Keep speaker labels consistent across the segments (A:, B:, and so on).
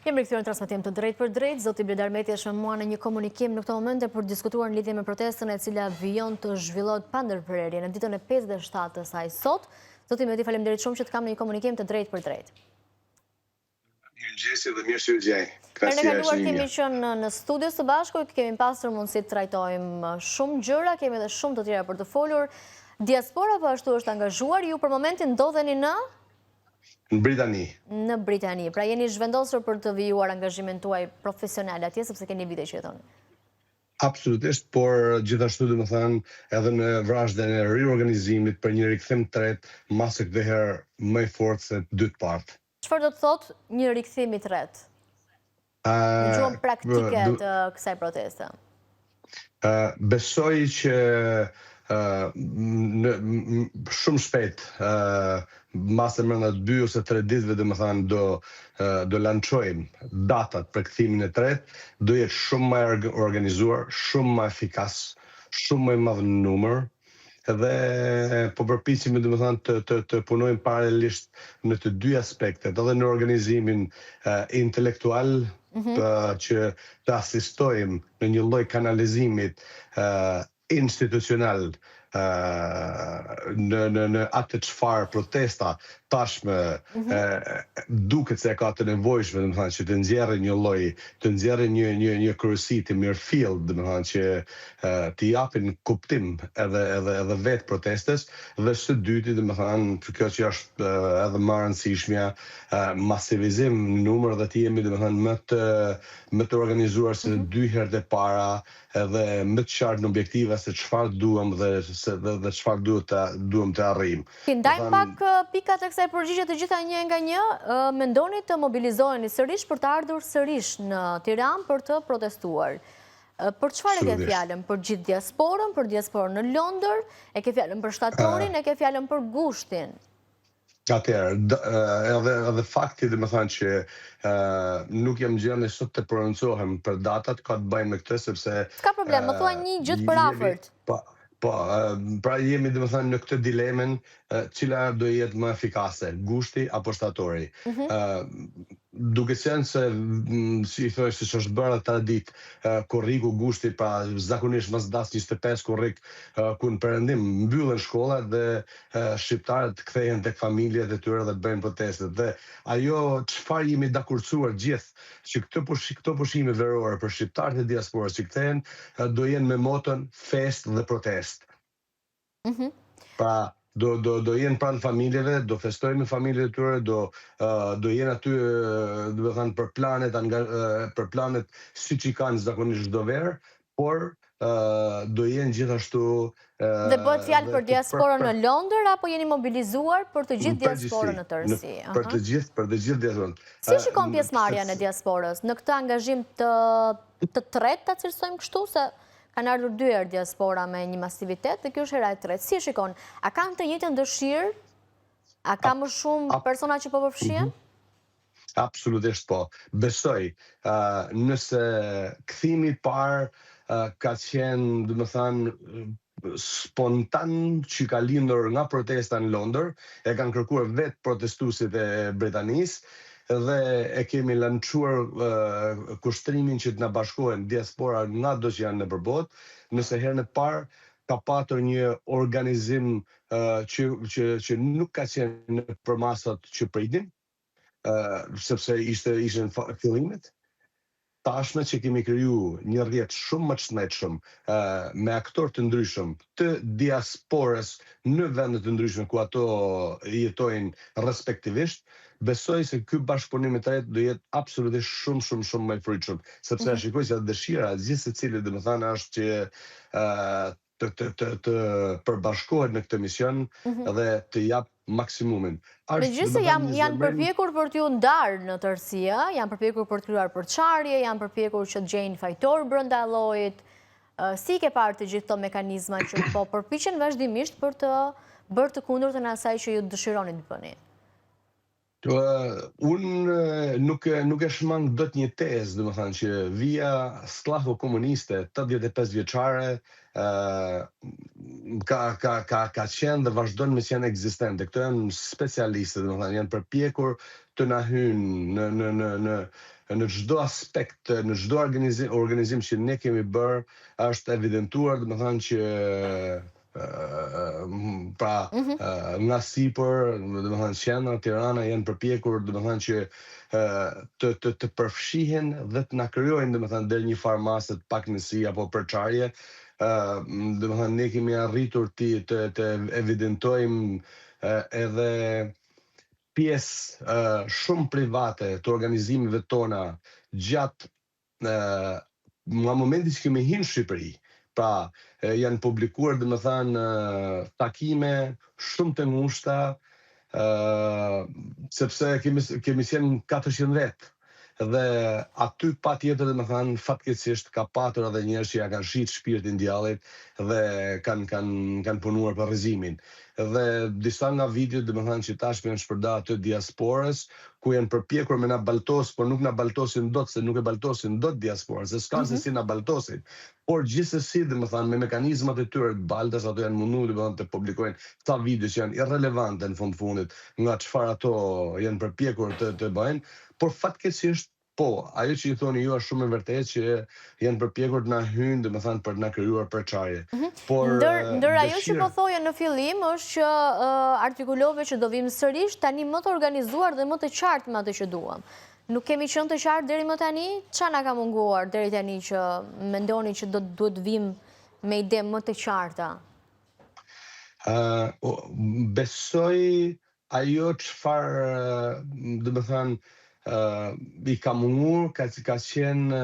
A: Kemi rikthyer në transmetim të drejtë për drejtë. Zoti Bledar Meti është me mua në një komunikim në këtë moment për të diskutuar në lidhje me protestën e cila vijon të zhvillohet pa ndërprerje në ditën e 57 të saj sot. Zoti Meti, faleminderit shumë që të kam në një komunikim të drejtë për drejtë.
B: Mirëmëngjesi dhe mirë se u gjej.
A: Ne kaluar kemi qenë në studio së bashku, kemi pasur mundësi të trajtojmë shumë gjëra, kemi edhe shumë të tjera për të folur. Diaspora po ashtu është angazhuar, ju për momentin ndodheni në
B: Britani.
A: Në Britani. Pra jeni zhvendosur për të vijuar angazhimin tuaj profesional atje, sepse keni vite që jetoni.
B: Absolutisht, por gjithashtu domethënë edhe në vrazhdën e riorganizimit për një rikthim të tretë, masë këtë herë më i fortë se dy të partë.
A: Çfarë do të thotë një rikthim i tretë? Në gjuhën praktike të kësaj proteste.
B: Besoj që shumë shpejt, masë brenda 2 ose 3 ditëve domethënë do lançojmë datat për kthimin e tretë, do jetë shumë më organizuar, shumë më efikas, shumë më i madh në numër. Dhe po përpiqemi domethënë të punojmë paralelisht në të dy aspektet, edhe në organizimin intelektual, që të asistojmë në një lloj kanalizimit institucional në atë çfarë protesta tashmë duket se ka të nevojshme, domethënë që të nxjerrë një lloj, të nxjerrë një kryesi të mirëfill, domethënë që të japin kuptim edhe vetë protestës, dhe së dyti, domethënë kjo që është edhe më e rëndësishmja, masivizim në numër dhe të jemi domethënë më të organizuar se dy herët e para, edhe më të qartë në objektiva se çfarë duam dhe çfarë duam të arrijmë.
A: Ti ndajmë pak pikat e kësaj përgjigje të gjitha një nga një, mendoni të mobilizoheni sërish për të ardhur sërish në Tiranë për të protestuar. Për çfarë e ke fjalën? Për gjithë diasporën, për diasporën në Londër, e ke fjalën për shtatorin, e ke fjalën për gushtin?
B: Atëherë, edhe fakti domethënë që nuk jam gjendje sot të prononcohem për datat, ka të bëjë me këtë sepse
A: s'ka problem, më thua një gjithë për afërt.
B: Po, pra jemi domethënë në këtë dilemen, cila do jetë më efikase, gushti apo shtatori. Duke qenë se, si thoj, siç është bërë ata ditë, korriku gushti, pra zakonisht mas das 25 korrik ku në perëndim mbyllen shkollat dhe shqiptarët kthehen tek familjet e tyre dhe bëjnë protestet. Dhe ajo çfarë jemi dakurcuar gjithë, që këto pushime verore për shqiptarët e diasporës që kthehen, do jenë me moton fest dhe protest. Pra do jenë pranë familjeve, do festojnë me familjet e tyre, do jenë aty domethënë për planet siç i kanë zakonisht çdo verë, por do jenë gjithashtu.
A: Dhe bëhet fjalë për diasporën në Londër apo jeni mobilizuar për të gjithë diasporën në tërësi?
B: Për të gjithë diasporën.
A: Si shikon pjesëmarrjen e diasporës në këtë angazhim të tretë, ta cilësojmë kështu, se kanë ardhur 2 herë diaspora me një masivitet dhe kjo është hera e tretë. Si shikon? A kanë të njëjtën dëshirë? A ka më shumë persona që po përfshihen?
B: Absolutisht po. Besoj, nëse kthimi i parë ka qenë, domethënë, spontan që ka lindur nga protesta në Londër, e kanë kërkuar vetë protestuesit e Britanisë, dhe e kemi lançuar kushtrimin që të na bashkohen diaspora nga do që janë nëpër botë, nëse herën e parë ka patur një organizim që nuk ka qenë nëpër masat që pritin, sepse ishin fillimet. Tashme që kemi kriju një rrjet shumë më të shëndetshëm, me aktorë të ndryshëm të diasporës në vende të ndryshme ku ato jetojnë respektivisht, besoj se ky bashkëpunim i tretë do jetë absolutisht shumë më i frytshëm, sepse shikoj se dëshira e gjithë secilit domethënë është që të përbashkohet në këtë mision dhe të jap maksimumin.
A: Megjithëse janë përpjekur për t'ju ndarë në tërësi, janë përpjekur për të krijuar përçarje, janë përpjekur që të gjejnë fajtor brenda llojit. Si ke parë të gjithë këto mekanizma që po përpiqen vazhdimisht për të bërë të kundërtën asaj që ju dëshironi të bëni?
B: Unë nuk e shmang dot një tezë, domethënë që vija slavo-komuniste, 85 vjeçare, ka qenë dhe vazhdon me qenë ekzistente. Këto janë specialistë, domethënë janë përpjekur të na hynë në çdo aspekt, në çdo organizim që ne kemi bërë, është evidentuar, domethënë që pra nga sipër, domethënë qendra, Tirana janë përpjekur, domethënë që të përfshihen dhe të na krijojnë domethënë deri një farmasë të paknësi apo përçarje. Domethënë ne kemi arritur të evidentojmë edhe pjesë shumë private të organizimeve tona gjatë nga momenti që kemi hyrë në Shqipëri. Pra, janë publikuar domethënë takime shumë të ngushta, sepse kemi qenë 400 vet. Dhe aty patjetër domethënë fatkeqësisht ka patur edhe njerëz që ja kanë shit shpirtin djallit dhe kanë punuar për rrezimin. Dhe disa nga videot domethënë që tashmë janë shpërndarë të diasporës, ku janë përpjekur me na baltos, por nuk na baltosin dot, se nuk e baltosin dot diasporës, se s'kan se si na baltosin. Por gjithsesi domethënë me mekanizmat e tyre të baltës, ato janë munduar domethënë të publikojnë ca video që janë irrelevante në fundit nga çfarë ato janë përpjekur të bëjnë, por fatkeqësisht po, ajo që i thoni ju është shumë e vërtetë që janë përpjekur të na hyjnë, domethënë për të na krijuar përçarje. Por
A: ndër ajo që po thoja në fillim është që artikulove që do vim sërish tani më të organizuar dhe më të qartë me atë që duam. Nuk kemi qenë të qartë deri më tani? Çfarë na ka munguar deri tani që mendoni që duhet vim me ide më të qarta?
B: Besoj ajo çfarë domethënë i ka mungur, ka qenë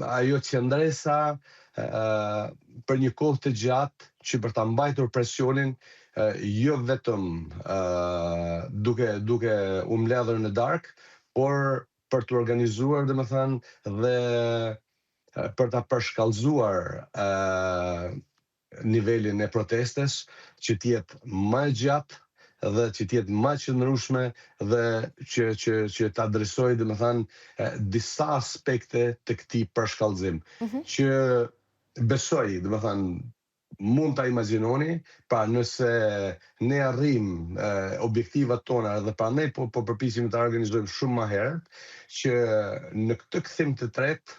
B: ajo qendresa për një kohë të gjatë që për ta mbajtur presionin, jo vetëm duke u mbledhur në darkë, por për të organizuar domethënë dhe për ta përshkallëzuar nivelin e protestes, që të jetë më e gjatë dhe që të jetë më qëndrueshme dhe që të adresojë domethënë disa aspekte të këtij përshkallëzim, që besoj domethënë mund ta imagjinoni, pra nëse ne arrim objektivat tona dhe prandaj po përpiqemi ta organizojmë shumë më herët, që në këtë kthim të tretë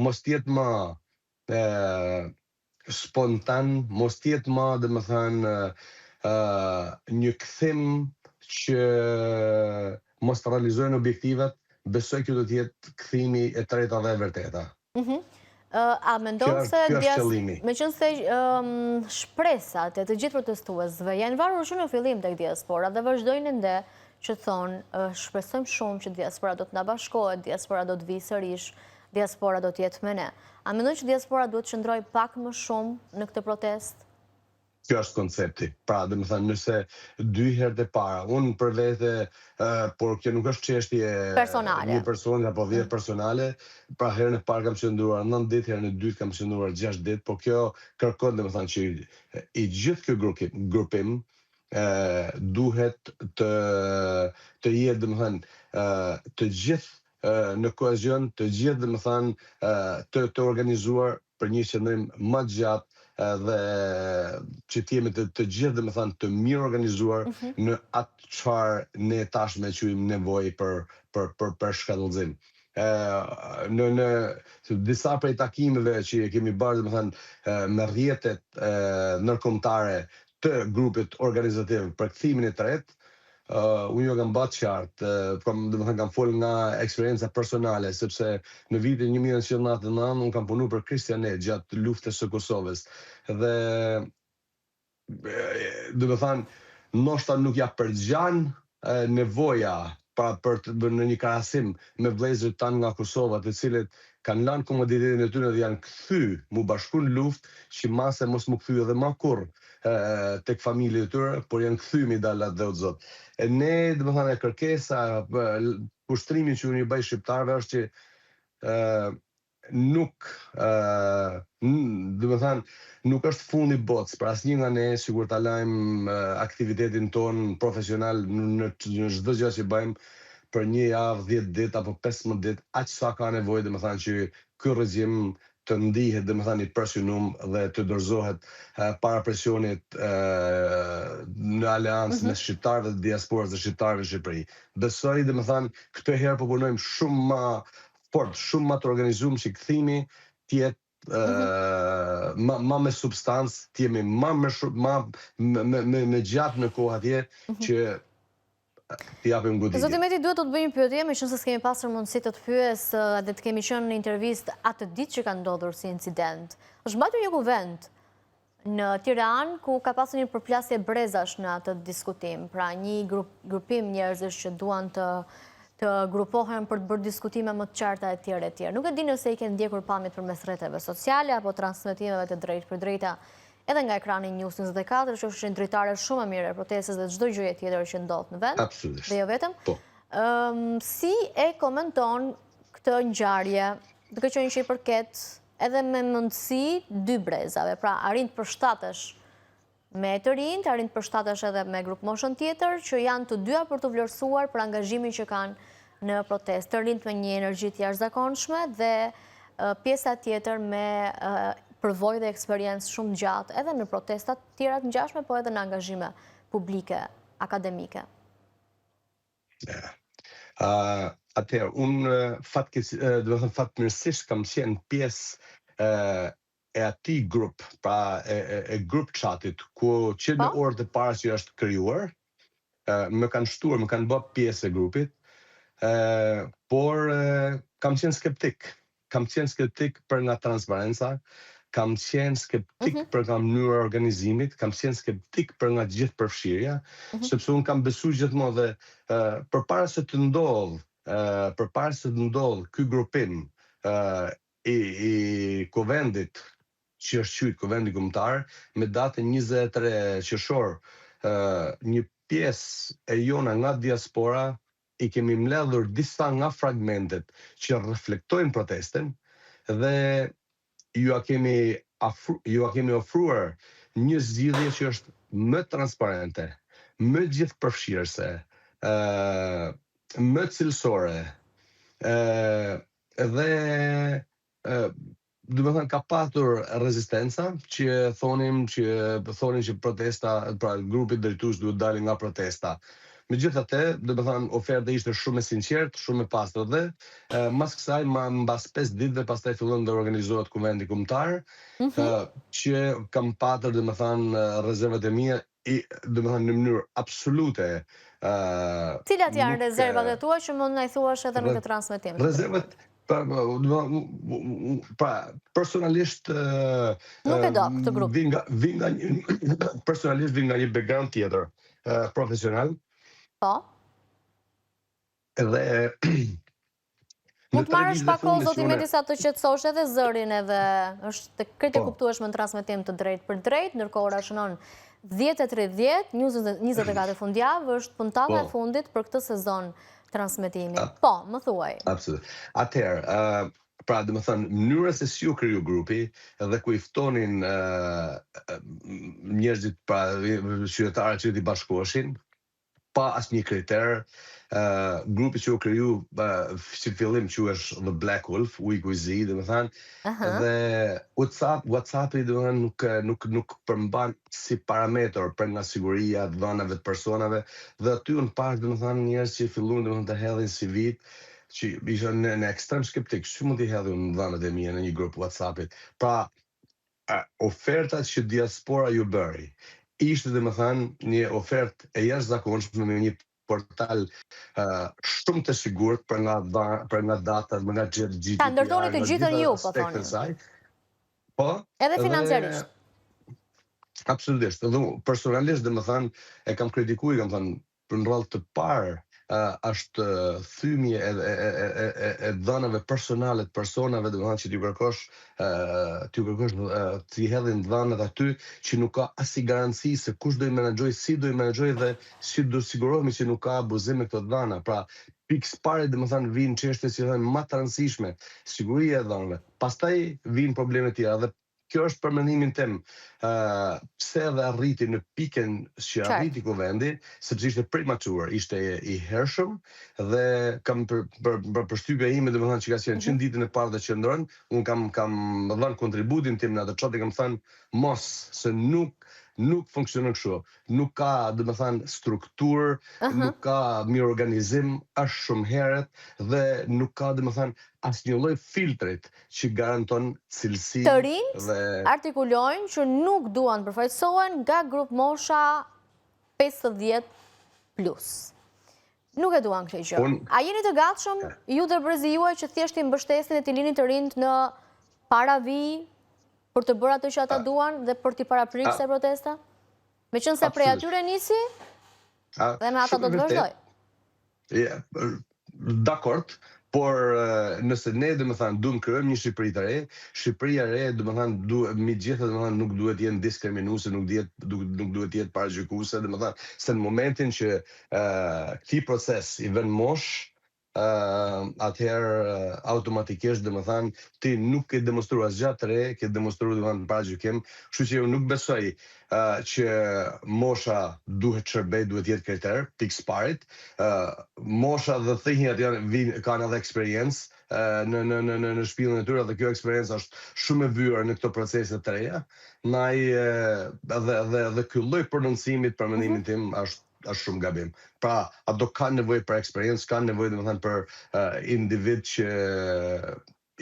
B: mos jetë më spontan, mos jetë më domethënë një kthim që mos të realizojnë objektivat, besoj që do të jetë kthimi e treta dhe e vërteta.
A: A mendon se
B: qëllimi.
A: meqense shpresat e të gjithë protestuesve janë varur shumë në fillim tek diaspora dhe vazhdojnë ende që thonë shpresojmë shumë që diaspora do të na bashkohet, diaspora do të vijë sërish, diaspora do të jetë me ne. A mendon që diaspora duhet të qëndrojë pak më shumë në këtë protestë?
B: Kjo është koncepti. Pra, domethënë nëse 2 herët e para, unë për vete, por kjo nuk është çështje
A: Personale.
B: një personi apo 10 personale, pra herën e parë kam qëndruar 9 ditë, herën e dytë kam qëndruar 6 ditë, por kjo kërkon domethënë që i gjithë ky grupim duhet të jetë domethënë të gjithë në kohezion, të gjithë domethënë të organizuar për një qëndrim më të gjatë dhe që t'jemi të gjithë domethënë të mirë organizuar në atë çfarë ne tashmë quajmë nevojë për shkallëzim. Në disa prej takimeve që kemi bërë domethënë me rrjetet ndërkombëtare të grupit organizativ për kthimin e tretë, unë jo kam bërë qartë, domethënë kam folur nga eksperjenca personale, sepse në vitin 1999 unë kam punuar për Kristianet gjatë luftës së Kosovës. Dhe domethënë ndoshta nuk ja përgjan nevoja në një krahasim me vëllezërit tanë nga Kosova, të cilët kanë lënë komoditetin e tyre dhe janë kthy mu bashku në luftë, që mase mos mu kthy edhe më kurrë tek familjet e tyre, por janë kthy mi dalat dhe o Zot. E ne, domethënë, kërkesa, pushtrimi që unë i bëj shqiptarëve është që nuk është fundi botës, për asnjë nga ne, sigur ta lajmë aktivitetin ton profesional në çdo gjë që bëjmë për 1 javë, 10 ditë apo 15 ditë, aq sa ka nevojë domethënë që ky rregjim të ndihet i presionum dhe të dorëzohet para presionit në aleancë mes shqiptarëve dhe diasporës dhe shqiptarëve në Shqipëri. Besoj këtë herë po punojmë shumë më fort, shumë më të organizuar që kthimi të jetë ma me substancë, të jemi me gjatë në kohë atje që t'i japim goditje.
A: Zoti Meti, duhet të bëjmë pyetje, meqenëse se s'kemi pasur mundësi të pyes dhe të kemi qenë në intervistë atë ditë që ka ndodhur si incident. Është mbajtur një kuvent në Tiranë ku ka pasur një përplasje brezash në atë diskutim, pra një grupim njerëzish që duan të grupohen për të bërë diskutime më të qarta e tjera. Nuk e di nëse i kanë ndjekur pamjet përmes rrjeteve sociale apo transmetimeve të drejtë për drejta edhe nga ekrani News 24, që është një dritare shumë e mire e protestës dhe çdo gjëje tjetër që ndodh në vend.
B: Absolutisht.
A: Dhe jo vetëm. Si e komenton këtë ngjarje, duke qenë që i përket edhe me mundësi dy brezave, pra arrin të përshtatesh me të rinjt, arrin të përshtatesh edhe me grup moshën tjetër, që janë të dyja për të vlerësuar për angazhimin që kanë në protestë. Të rinjt me një energji të jashtëzakonshme dhe pjesa tjetër me përvojë dhe eksperiencë shumë gjatë edhe në protestat tjera të ngjashme, po edhe në angazhime publike, akademike.
B: Atëherë, unë fatmirësisht kam qenë pjesë e atij grup, pra e grup chatit, ku që në orët e para që është krijuar, më kanë shtuar, më kanë bërë pjesë e grupit, por kam qenë skeptik. Kam qenë skeptik për nga transparenca, kam qenë skeptik për nga mënyra e organizimit, kam qenë skeptik për nga gjithë përfshirja, sepse unë kam besuar gjithmonë dhe përpara se të ndodh ky grupim i kuvendit që është quajtur Kuvendi Kombëtar me datën 23 qershor, një pjesë e jona nga diaspora i kemi mbledhur disa nga fragmentet që reflektojnë protestën dhe ju a kemi ofruar një zgjidhje që është më transparente, më gjithëpërfshirëse, më cilësore, dhe ka pasur rezistenca që thonin që protesta, pra grupi drejtues duhet dalin nga protesta. Megjithatë, oferta ishte shumë e sinqertë, shumë e pastër dhe mas kësaj, mbas 5 ditëve pastaj fillon të organizohet Kuvendi Kombëtar, që kam patër rezervat e mia në mënyrë absolute.
A: Cilat janë rezervat e tua që mund na i thuash edhe në këtë transmetim?
B: Rezervat, personalisht
A: nuk e do këtë grup.
B: Personalisht vi nga një background tjetër, profesional.
A: Po.
B: Edhe
A: mund të marrësh pak kohë, zoti Meti, sa të qetësosh edhe zërin edhe është këtë e kuptueshme në transmetim të drejtë për drejtë, ndërkohë ora shënon 10:30, News 24 fundjavë është puntata e fundit për këtë sezon transmetimi. Po, më thuaj.
B: Absolut. Atëherë, pra mënyra se si u kriju grupi dhe ku i ftonin njerëzit, pra qytetarët që i bashkoheshin, pa asnjë kriter, grupi që u kriju si fillim quhesh The Black Wolf, ujku i zi, dhe WhatsApp-i nuk përmban si parametër për nga siguria, dhënave të personave, dhe aty unë pash njerëz që filluan të hedhin CV-t, që isha në ekstrem skeptik, që mund t'i hedhin dhënat e mia në një grup WhatsApp-it. Pra, ofertat që diaspora ju bëri, ishte një ofertë e jashtëzakonshme me një portal shumë të sigurt për nga datat, për nga GDPR.
A: Ta ndërtoni të gjithën ju, po thoni.
B: Po.
A: Edhe financiarisht.
B: Absolutisht. Personalisht, e kam kritikuar, kam thënë, për në rrallë të parë, është thymje e dhënave personale të personave, që t'ju kërkosh t'i hedhin dhënat aty, që nuk ka as garanci se kush do i menaxhoj, si do i menaxhoj dhe si do sigurohemi që nuk ka abuzim me këto dhëna. Pra, pikës pare vinë çështje që janë më të rëndësishme, siguria e dhënave. Pastaj vinë probleme tjera dhe kjo është për mendimin tim, pse edhe arriti në pikën që arriti kuvendi, sepse ishte prematur, ishte i hershëm dhe kam për përshtypja ime, domethënë që ka qenë 100 ditën e parë dhe qëndron, unë kam dhënë kontributin tim në atë çati, kam thënë mos se nuk funksionon kështu. Nuk ka, domethënë, strukturë, nuk ka mirë organizim, është shumë herët dhe nuk ka, domethënë, asnjë lloj filtrit që garanton cilësi.
A: Të rinjt artikulojnë që nuk duan përfaqësohen nga grup mosha 50 plus. Nuk e duan këtë gjë. A jeni të gatshëm ju ndërbrezi juaj që thjesht i mbështesin e t'i lini të rinjt në paravi për të bërë atë që ata duan dhe për t'i paraprirë kësaj protesta? Me qënë se prej atyre nisi dhe me ata do të vazhdoj.
B: Dakord, por nëse ne domethënë duam krijojmë një Shqipëri të re, Shqipëria e re domethënë mbi gjithë domethënë nuk duhet të jenë diskriminuese, nuk duhet të jetë paragjykuese, domethënë se në momentin që ky proces i vën mosh, atëherë automatikisht domethënë ti nuk ke demonstruar asgjë të re, ke demonstruar domethënë paragjykim, kështu që unë nuk besoj që mosha duhet shërbej, duhet jetë kriter, pikë parit. Mosha dhe thënjat kanë edhe eksperiencë në shpillën e tyre dhe kjo eksperiencë është shumë e vyer në këto procese të reja. Dhe ky lloj prononcimit për mendimin tim është shumë gabim. Pra, ato kanë nevojë për eksperiencë, kanë nevojë domethënë për individ që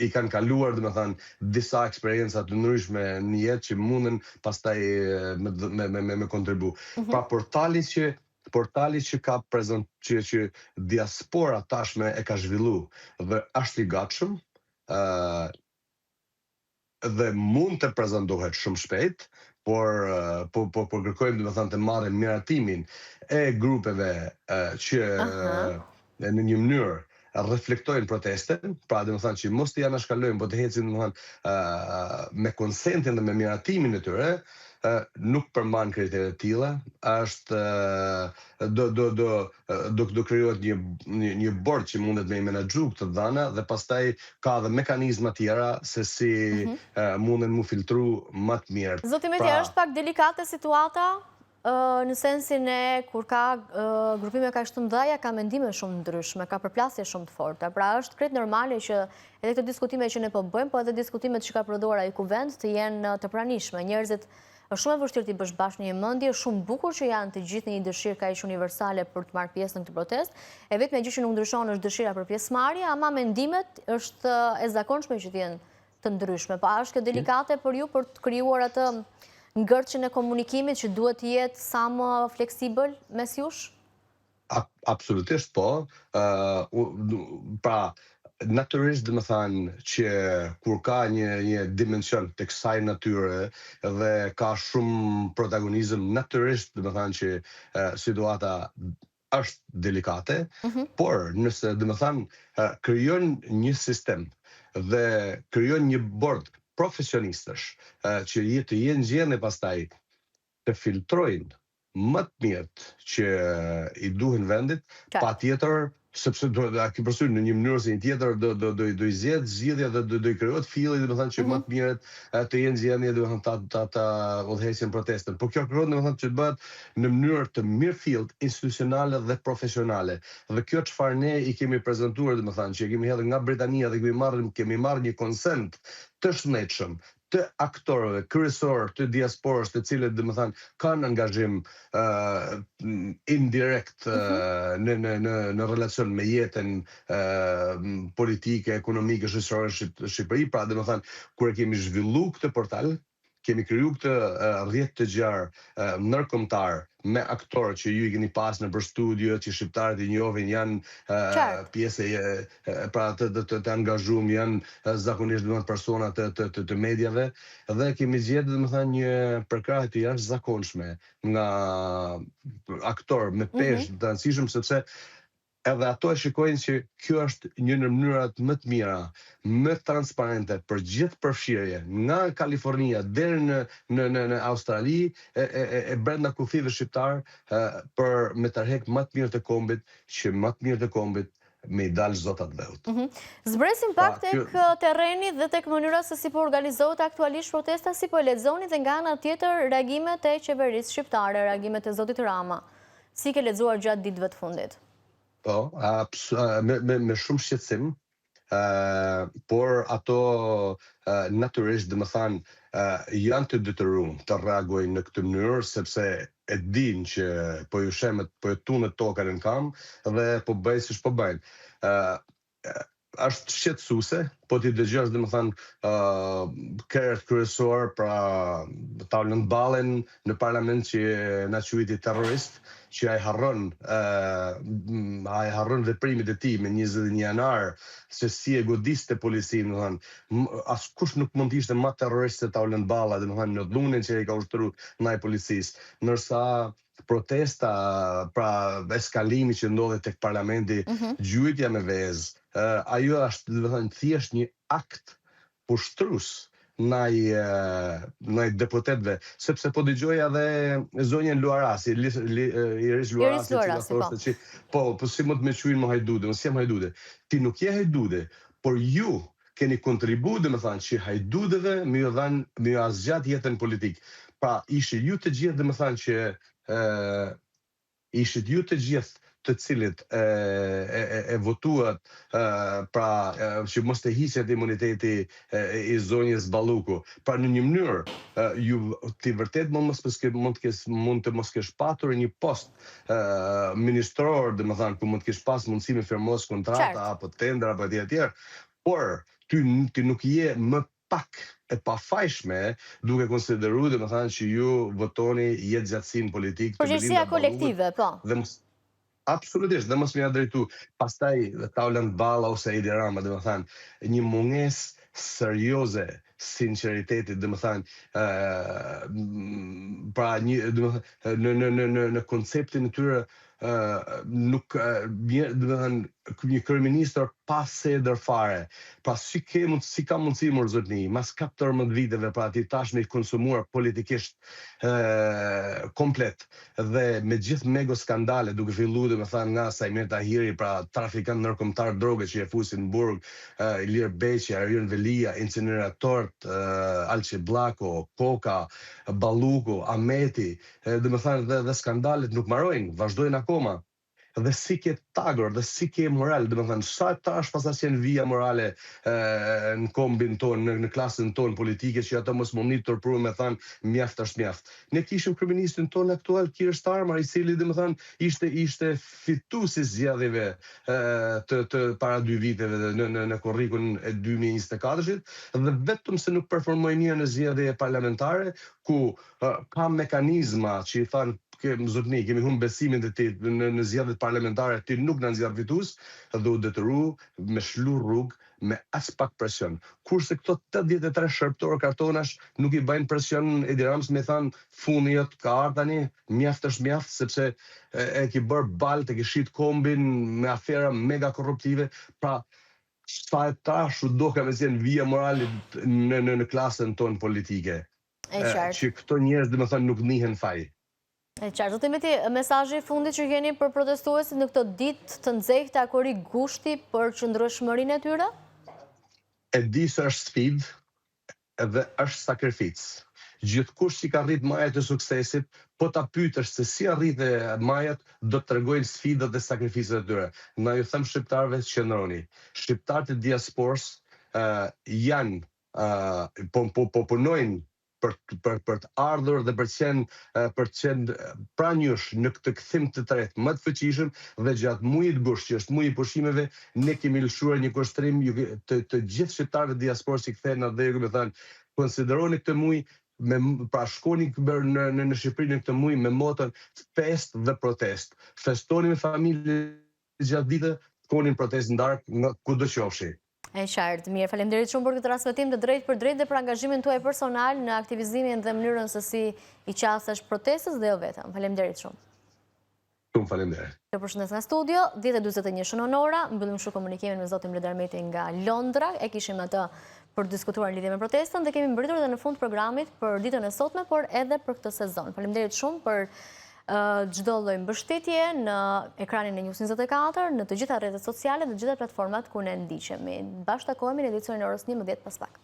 B: i kanë kaluar domethënë disa eksperjenca të ndryshme në jetë që mundën pastaj me kontribu. Pra portali që ka që diaspora tashme e ka zhvillu dhe është i gatshëm dhe mund të prezantohet shumë shpejt, por kërkojmë domethënë të marrim miratimin e grupeve që në një mënyrë reflektojnë protesten, pra domethënë që mos të anashkalojnë, po të ecin domethënë me konsentin dhe me miratimin e tyre, nuk përmban kritere të tilla, do krijohet një bord që mundet me i menaxhu këtë dhëna dhe pastaj ka edhe mekanizma tjera se si munden mu filtru më të mirë.
A: Zoti Meti, është pak delikate situata në sensin e kur ka grupime kaq të mëdha, ka mendime shumë ndryshme, ka përplasje shumë të forta. Pra është krejt normale që edhe këto diskutime që ne po bëjmë, po edhe diskutimet që ka prodhuar ai kuvend të jenë të pranishme. Njerëzit është shumë e vështirë t'i bësh bashkë në një mendje, shumë bukur që janë të gjithë në një dëshirë kaq universale për të marrë pjesë në këtë protestë. E vetmja gjë që nuk ndryshon është dëshira për pjesëmarrje, ama mendimet është e zakonshme që të jenë të ndryshme. Pa është kjo delikate për ju për të krijuar atë ngërçin e komunikimit që duhet të jetë sa më fleksibël mes jush?
B: Absolutisht po. Pra, natyrisht dhe më thanë që kur ka një dimension të kësaj natyre dhe ka shumë protagonizëm, natyrisht dhe më thanë që situata është delikate, por nëse dhe më thanë krijon një sistem dhe krijon një bord profesionistësh që të jenë gjendje pastaj të filtrojnë më të mirët që i duhen vendit, patjetër sepse a ke përsëri në një mënyrë ose një tjetër do i zgjedhja dhe do i krijohet filli domethënë që më të mirët të jenë gjendje domethënë ta udhëheqin protestën. Po kjo kërkon domethënë që të bëhet në mënyrë të mirëfillt, institucionale dhe profesionale. Dhe kjo çfarë ne i kemi prezantuar domethënë që kemi hedhur nga Britania dhe kemi marrë një konsent të shëndetshëm të aktorëve kryesor të diasporës, të cilët domethënë kanë angazhim indirekt në relacion me jetën politike, ekonomike, shoqërore në Shqipëri. Pra domethënë kur e kemi zhvilluar këtë portal, kemi kriju këtë rrjet të gjarë ndërkombëtar me aktorë që ju i keni pas në për studio, që shqiptarët i njohin, janë pjesë pra të angazhuar, janë zakonisht persona të mediave dhe kemi zgjedhur domethënë një përkrahje të jashtëzakonshme nga aktorë me peshë të rëndësishëm sepse edhe ato e shikojnë që kjo është një në mënyrat më të mira, më transparente për gjithë përfshirje, nga Kalifornia deri në Australi e brenda kufive shqiptar për me tërheq më të mirë të kombit, që më të mirë të kombit me i dalë zotat dheut.
A: Zbresim pak tek terreni dhe tek mënyra se si po organizohet aktualisht protesta, si po e lexoni dhe nga ana tjetër reagimet e qeverisë shqiptare, reagimet e zotit Rama. Si ke lexuar gjatë ditëve të fundit?
B: Po, me shumë shqetësim, por ato natyrisht dhe më thanë, janë të detyruar të reagojnë në këtë mënyrë, sepse e din që po ju shemet, po ju tunet tokën në kam, dhe po bëjnë si shpo bëjnë. Është shqetësuese, po ti dëgjosh dhe më thanë kërët kryesor pra Taulant Ballen në parlament që na quajti terrorist, që ai harron veprimet e tij me 21 janar, se si e godiste policinë, më thënë, askush nuk mund të ishte më terrorist se Taulant Balla, dhe më thënë, në dhunën që ai ka ushtruar ndaj policisë, ndërsa protesta, pra eskalimi që ndodhet tek parlamenti, gjyqja me vezë, ajo është, dhe më thënë, thjesht një akt pushtrues ndaj deputetëve, sepse po dëgjoja edhe zonjën Luarasi, Iris Luarasi, cila thoshte që po si mund të më quajnë më hajdude, unë jam hajdude. Ti nuk je hajdude, por ju keni kontribuar, domethënë, që hajdudeve më ju dhanë, më ju azgjat jetën politik. Pra, ishit ju të gjithë, domethënë, që ishit ju të gjithë të cilit e votuat pra që mos të hiqet imuniteti i zonjës Balluku. Pra në një mënyrë ju ti vërtet mund të mos kesh patur një post ministror, domethënë, ku mund të kesh pas mundësi me firmos kontrata apo tendra apo etj. Por ti nuk je më pak e pafajshme duke konsideruar, domethënë, që ju votoni jetëgjatësinë politike.
A: Përgjegjësia kolektive, po.
B: Absolutisht, dhe mos më ja drejtu. Pastaj Taulant Balla ose Edi Rama, dhe më thanë, një munges serioze sinceriteti, dhe më thanë, pra në konceptin e tyre, nuk, dhe më thanë, një kryeministër pas se dërfare. Pra si ka mundësi Zotni, mas 14 viteve, pra ti tash me konsumuar politikisht komplet, dhe me gjithë mega skandale, duke filluar dhe me thanë nga Sajmer Tahiri, pra trafikant ndërkombëtar droge që e fusin në burg, Ilir Beqi, Arjen Velia, incineratorët, Alçi Bllako, Koka, Balluku, Ahmeti, dhe me thanë dhe skandalet nuk mbarojnë, vazhdojnë akoma. Dhe si ke tagër, dhe si ke moral, dhe me thënë, sa tash pas asjen vija morale në kombin tonë, në klasën tonë politike, që ato mos më një tërpru me thënë, mjaft është mjaft. Ne kishim kryeministin tonë aktual, Keir Starmer, i cili, dhe me thënë, ishte fituesi zgjedhjeve të para 2 viteve në korrikun e 2024-shit, dhe vetëm se nuk performoi mirë në zgjedhje parlamentare, ku ka mekanizma që i thanë, Zotni, kemi humbur besimin te ti në zgjedhjet parlamentare, ti nuk na nxjerr fitus, dhe u detyru me shlu rrugë me as pak presion. Kurse këto 83 shërptor kartonash nuk i bëjnë presion Edi Ramës, me thanë funi jot ka ardhur tani, mjaft është mjaft, sepse e ki bërë balë, e ki shit kombin me afera mega korruptive, pra sa e tash u do ka me zjenë vija moralit në klasën tonë politike. Që këto njerëz, dhe me thënë, nuk njihen faj.
A: E qartë, do të imeti mesazhi fundit që keni për protestuesit në këto ditë të nxehta, kur i gushti për qëndrueshmërinë e tyre?
B: E di se është sfidë dhe është sakrificë. Gjithkush që ka rrit majat e suksesit, po ta pyetësh se si arrite majat, do të tregojnë sfidat dhe sakrificat e tyre. Na ju them shqiptarëve të qëndroni. Shqiptarët e diasporës janë po punojnë për të ardhur dhe për të qenë pranjush në këtë kthim të tretë më të fuqishëm, dhe gjatë muajit gusht, që është muaji i pushimeve, ne kemi lëshuar një kushtrim të gjithë shqiptarëve të diasporës që kthehen dhe ju më thënë, konsideroni këtë muaj, pra shkoni në Shqipëri në këtë muaj me moton fest dhe protest. Festoni me familje gjatë ditës, shkoni në protestë në darkë kudo qofshi.
A: E qartë, mirë, faleminderit shumë për këtë transmetim të drejtë për drejtë dhe për angazhimin tuaj personal në aktivizimin dhe mënyrën se si i qasesh protestës dhe jo vetëm. Faleminderit shumë.
B: Shumë faleminderit.
A: Të përshëndes nga studio, 10:41 shënonora, mbyllim kështu komunikimin me zotin Bledar Meti nga Londra, e kishim atë për të diskutuar në lidhje me protestën dhe kemi mbërritur edhe në fund programit për ditën e sotme, por edhe për këtë sezon. Faleminderit shumë për çdo lloj mbështetje në ekranin e News 24, në të gjitha rrjetet sociale dhe të gjitha platformat ku ne ndiqemi. Bashkë takohemi në edicionin e orës 11 pas pak.